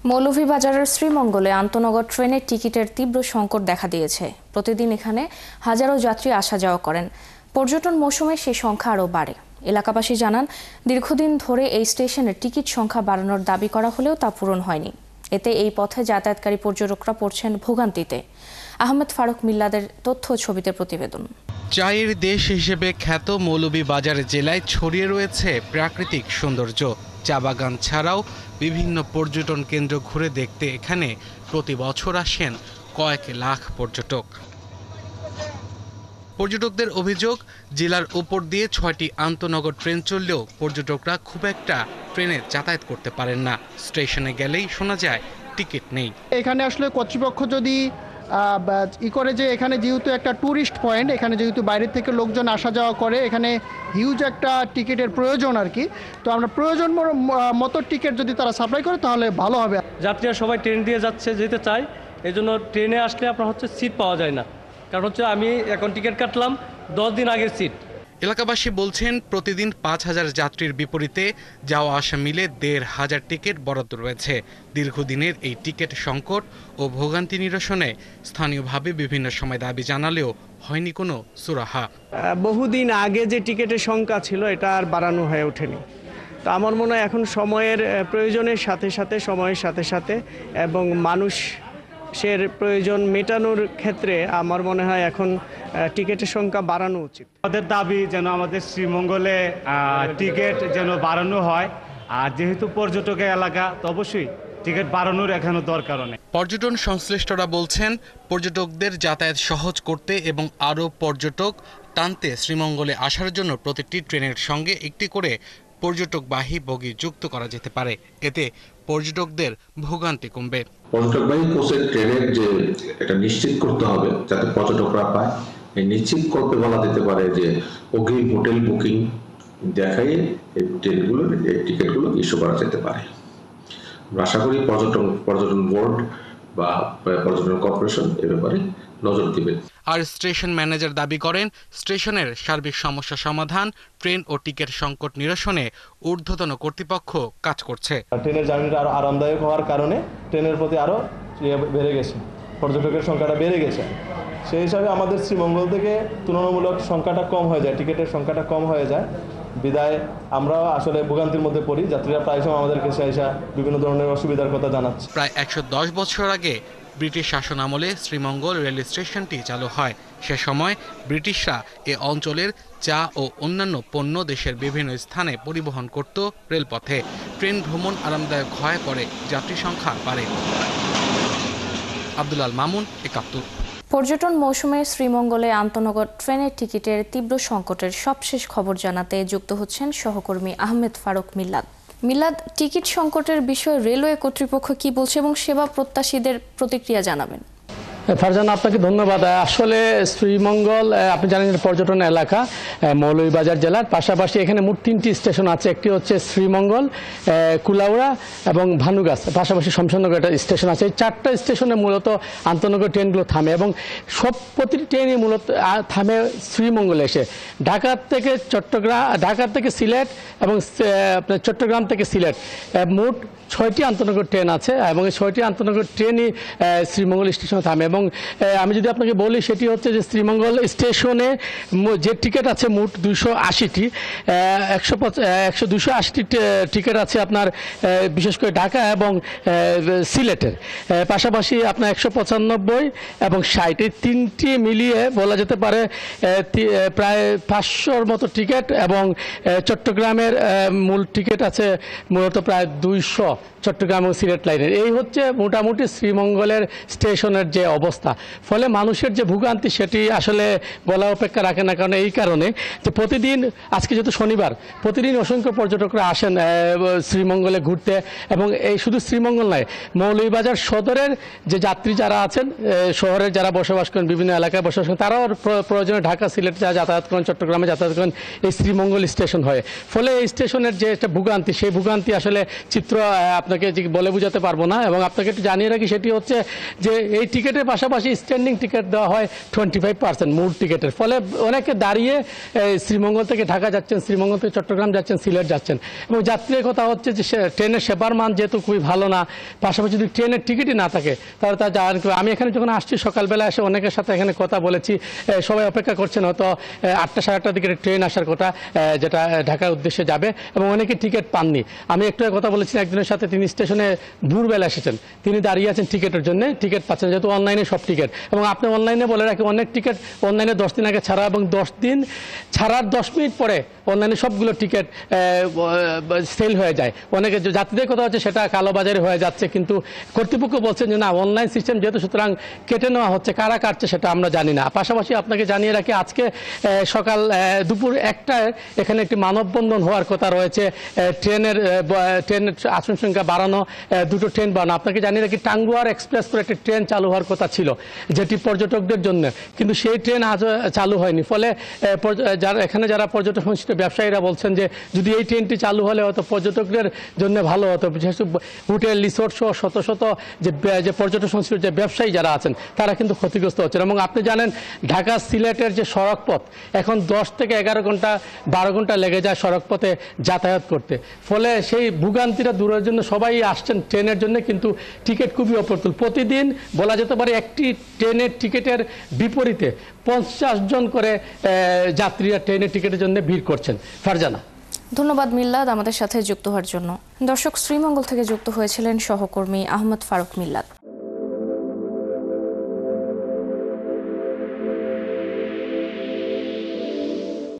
মৌলভীবাজারের শ্রীমঙ্গলে আন্তনগর ট্রেনের টিকিটের তীব্র সংকট দেখা দিয়েছে। প্রতিদিন এখানে হাজারো যাত্রী আসা যাওয়া করেন। পর্যটন মৌসুমে সেই সংখ্যা আরও বাড়ে। এলাকাবাসী জানান, দীর্ঘদিন ধরে এই স্টেশনের টিকিট সংখ্যা বাড়ানোর দাবি করা হলেও তা পূরণ হয়নি। এতে এই পথে যাতায়াতকারী পর্যটকরা পড়ছেন ভোগান্তিতে। আহমেদ ফারুক মিল্লাদের তথ্য ছবিতে প্রতিবেদন। চায়ের দেশ হিসেবে খ্যাত মৌলভীবাজার জেলায় ছড়িয়ে রয়েছে প্রাকৃতিক সৌন্দর্য। চা বাগান ছাড়াও বিভিন্ন পর্যটন কেন্দ্র ঘুরে দেখতে এখানে প্রতি বছর আসেন কয়েক লাখ পর্যটক। পর্যটকদের অভিযোগ, জেলার উপর দিয়ে ৬টি আন্তনগর ট্রেন চললেও পর্যটকরা খুব একটা ট্রেনে যাতায়াত করতে পারেন না। স্টেশনে গেলেই শোনা যায় টিকিট নেই। এখানে আসলে কর্তৃপক্ষ যদি করে যে এখানে যেহেতু একটা ট্যুরিস্ট পয়েন্ট, এখানে যেহেতু বাইরের থেকে লোকজন আসা যাওয়া করে, এখানে হিউজ একটা টিকিটের প্রয়োজন আর কি। তো আমরা প্রয়োজন মতো টিকিট যদি তারা সাপ্লাই করে তাহলে ভালো হবে। যাত্রীরা সবাই ট্রেন দিয়ে যেতে চায়, এই জন্য ট্রেনে আসলে আপনার সিট পাওয়া যায় না। কারণ আমি এখন টিকিট কাটলাম 10 দিন আগের সিট। এলাকাবাসী বলছেন, প্রতিদিন ৫,০০০ যাত্রীর বিপরীতে যাওয়া আসা মিলে ১৫০০ টিকিট বরাদ্দ রয়েছে। দীর্ঘদিনের এই টিকিট সংকট ও ভোগান্তি নিরসনে স্থানীয়ভাবে বিভিন্ন সময় দাবি জানালেও হয়নি কোনো সুরাহা। বহুদিন আগে যে টিকিটের সংখ্যা ছিল এটা আর বাড়ানো হয়ে ওঠেনি। তো আমার মনে হয় এখন সময়ের প্রয়োজনের সাথে সাথে, সময়ের সাথে সাথে এবং মানুষের প্রয়োজন মেটানোর ক্ষেত্রে আমার মনে হয় এখন টিকিটের সংখ্যা বাড়ানো উচিত। আমাদের দাবি যেন আমাদের শ্রীমঙ্গলে টিকিট যেন বাড়ানো হয়। আর যেহেতু পর্যটকের এলাকা, তো অবশ্যই টিকিট বাড়ানোর এখনো দরকার নেই। পর্যটন সংশ্লিষ্টরা বলছেন, পর্যটকদের যাতায়াত সহজ করতে এবং আরও পর্যটক টানতে শ্রীমঙ্গলে আসার জন্য প্রতিটি ট্রেনের সঙ্গে একটি করে পর্যটকবাহী বগি যুক্ত করা যেতে পারে। এতে পর্যটকদের ভোগান্তি কমবে। পর্যটকবাহী কোচের ট্রেনের যে এটা নিশ্চিত করতে হবে যাতে পর্যটকরা পায়, এই নিশ্চিত করতে বলা যেতে পারে যে অগ্রিম হোটেল বুকিং দেখাই এই ট্রেনগুলোর এই টিকিটগুলো ইস্যু করা যেতে পারে। আশা করি পর্যটন বোর্ড বা পর্যটন কর্পোরেশন এ ব্যাপারে নজর দিবে। আর স্টেশন ম্যানেজার দাবি করেন, স্টেশনের সার্বিক সমস্যা সমাধান, ট্রেন ও টিকিট সংকট নিরসনে ঊর্ধ্বতন কর্তৃপক্ষ কাজ করছে। ট্রেনের জার্নিটা আরো আরামদায়ক হওয়ার কারণে ট্রেনের প্রতি আরো বেড়ে গেছে, পর্যটকের সংখ্যাটা বেড়ে গেছে। সেই হিসাবে আমাদের শ্রীমঙ্গল থেকে তুলনামূলক সংখ্যাটা কম হয়ে যায়, টিকিটের সংখ্যাটা কম হয়ে যায়। বিদায় আমরা আসলে ভোগান্তির মধ্যে পড়ি। যাত্রীরা প্রায় সময় আমাদের কাছে এসে বিভিন্ন ধরনের অসুবিধার কথা জানাচ্ছে। প্রায় ১১০ বছর আগে ব্রিটিশ শাসন আমলে শ্রীমঙ্গল রেল স্টেশনটি চালু হয়। সে সময় ব্রিটিশরা এ অঞ্চলের চা ও অন্যান্য পণ্য দেশের বিভিন্ন স্থানে পরিবহন করত রেলপথে। ট্রেন ভ্রমণ আরামদায়ক হয়, পরে যাত্রী সংখ্যা বাড়ে। আব্দুল আল মামুন, ৭১। পর্যটন মৌসুমে শ্রীমঙ্গলে আন্তনগর ট্রেনের টিকিটের তীব্র সংকটের সবশেষ খবর জানাতে যুক্ত হচ্ছেন সহকর্মী আহমেদ ফারুক মিল্লাদ, টিকিট সংকটের বিষয়ে রেলওয়ে কর্তৃপক্ষ কি বলছে এবং সেবা প্রত্যাশীদের প্রতিক্রিয়া জানাবেন। ফারজানা, আপনাকে ধন্যবাদ। আসলে শ্রীমঙ্গল আপনি জানেন পর্যটন এলাকা মৌলভীবাজার জেলার পাশাপাশি এখানে মোট 3টি স্টেশন আছে। একটি হচ্ছে শ্রীমঙ্গল, কুলাউড়া এবং ভানুগাছ, পাশাপাশি শমশেরনগর একটা স্টেশন আছে। এই 4টা স্টেশনে মূলত আন্তনগর ট্রেনগুলো থামে এবং প্রতিটি ট্রেনই মূলত থামে শ্রীমঙ্গলে এসে। ঢাকা থেকে সিলেট এবং আপনার চট্টগ্রাম থেকে সিলেট মোট 6টি আন্তনগর ট্রেন আছে এবং এই 6টি আন্তনগর ট্রেনই শ্রীমঙ্গল স্টেশনে থামে। এবং আমি যদি আপনাকে বলি, সেটি হচ্ছে যে শ্রীমঙ্গল স্টেশনে যে টিকিট আছে মোট 280টি, 280টি টিকিট আছে আপনার বিশেষ করে ঢাকা এবং সিলেটের। পাশাপাশি আপনার 195 এবং 60 এই 3টি মিলিয়ে বলা যেতে পারে প্রায় 500-র মতো টিকিট। এবং চট্টগ্রামের মূল টিকিট আছে মূলত প্রায় 200 চট্টগ্রাম ও সিলেট লাইনের। এই হচ্ছে মোটামুটি শ্রীমঙ্গলের স্টেশনের যে অবস্থা। ফলে মানুষের যে ভোগান্তি সেটি আসলে বলা অপেক্ষা রাখে না। কারণ এই কারণে যে প্রতিদিন, আজকে যেহেতু শনিবার, প্রতিদিন অসংখ্য পর্যটকরা আসেন শ্রীমঙ্গলে ঘুরতে। এবং এই শুধু শ্রীমঙ্গল নয়, মৌলভীবাজার সদরের যে যাত্রী যারা আছেন, শহরের যারা বসবাস করেন, বিভিন্ন এলাকায় বসবাস করেন, তারাও প্রয়োজনে ঢাকা সিলেট যারা যাতায়াত করেন, চট্টগ্রামে যাতায়াত করেন, এই শ্রীমঙ্গল স্টেশন হয়। ফলে এই স্টেশনের যে একটা ভোগান্তি, সেই ভোগান্তি আসলে চিত্র আপনাকে বলে বোঝাতে পারবো না। এবং আপনাকে একটু জানিয়ে রাখি, সেটি হচ্ছে যে এই টিকিটের পাশাপাশি স্ট্যান্ডিং টিকিট দেওয়া হয় 25% মূল টিকিটের। ফলে অনেকে দাঁড়িয়ে শ্রীমঙ্গল থেকে ঢাকা যাচ্ছেন, শ্রীমঙ্গল থেকে চট্টগ্রাম যাচ্ছেন, সিলেট যাচ্ছেন। এবং যাত্রীর কথা হচ্ছে যে ট্রেনের সেবার মান যেহেতু খুবই ভালো না, পাশাপাশি যদি ট্রেনের টিকিটই না থাকে তাহলে তা যাওয়ার। আমি এখানে যখন আসছি সকালবেলা এসে অনেকের সাথে এখানে কথা বলেছি, সবাই অপেক্ষা করছেন হয়তো 8টা সাড়ে 8টার দিকে ট্রেন আসার কথা, যেটা ঢাকার উদ্দেশ্যে যাবে, এবং অনেকে টিকিট পাননি। আমি একটু কথা বলেছি একজনের সাথে, তিনি স্টেশনে ভোরবেলা এসেছেন, তিনি দাঁড়িয়ে আছেন টিকিটের জন্য, টিকিট পাচ্ছেন যেহেতু অনলাইনে সব টিকিট। এবং আপনি অনলাইনে বলে রাখি অনেক টিকিট অনলাইনে 10 দিন আগে ছাড়া, এবং 10 দিন ছাড়ার 10 মিনিট পরে অনলাইনে সবগুলো টিকিট সেল হয়ে যায়। অনেকে যাত্রীদের কথা হচ্ছে সেটা কালোবাজারি হয়ে যাচ্ছে, কিন্তু কর্তৃপক্ষ বলছেন যে না, অনলাইন সিস্টেম যেহেতু, সুতরাং কেটে নেওয়া হচ্ছে। কারা কাটছে সেটা আমরা জানি না। পাশাপাশি আপনাকে জানিয়ে রাখি আজকে সকাল দুপুর 1টায় এখানে একটি মানববন্ধন হওয়ার কথা রয়েছে। ট্রেনের আসন সংখ্যা বাড়ানো, 2টো ট্রেন বাড়ানো। আপনাকে জানিয়ে রাখি টাঙ্গুয়ার এক্সপ্রেস করে একটি ট্রেন চালু হওয়ার কথা ছিল, যেটি পর্যটকদের জন্য, কিন্তু সেই ট্রেন আজ চালু হয়নি। ফলে এখানে যারা পর্যটক সংশ্লিষ্ট ব্যবসায়ীরা বলছেন যে যদি এই ট্রেনটি চালু হলে হয়তো পর্যটকদের জন্য ভালো হতো, বিশেষ হোটেল রিসোর্ট সহ শত শত যে পর্যটক সংশ্লিষ্ট যে ব্যবসায়ী যারা আছেন তারা কিন্তু ক্ষতিগ্রস্ত হচ্ছেন। এবং আপনি জানেন ঢাকা সিলেটের যে সড়ক পথ, এখন 10 থেকে 11 ঘন্টা 12 ঘন্টা লেগে যায় সড়ক পথে যাতায়াত করতে। ফলে সেই ভোগান্তিটা দূরের জন্য সবাই আসছেন ট্রেনের জন্য, কিন্তু টিকিট খুবই অপ্রতুল। প্রতিদিন বলা যেতে পারে একটি ট্রেনের টিকিটের বিপরীতে 50 জন করে যাত্রীরা ট্রেনের টিকিটের জন্য ভিড় করছেন। ফারজানা, ধন্যবাদ মিল্লাদ আমাদের সাথে যুক্ত হওয়ার জন্য। দর্শক, শ্রীমঙ্গল থেকে যুক্ত হয়েছিলেন সহকর্মী আহমদ ফারুক মিল্লাদ।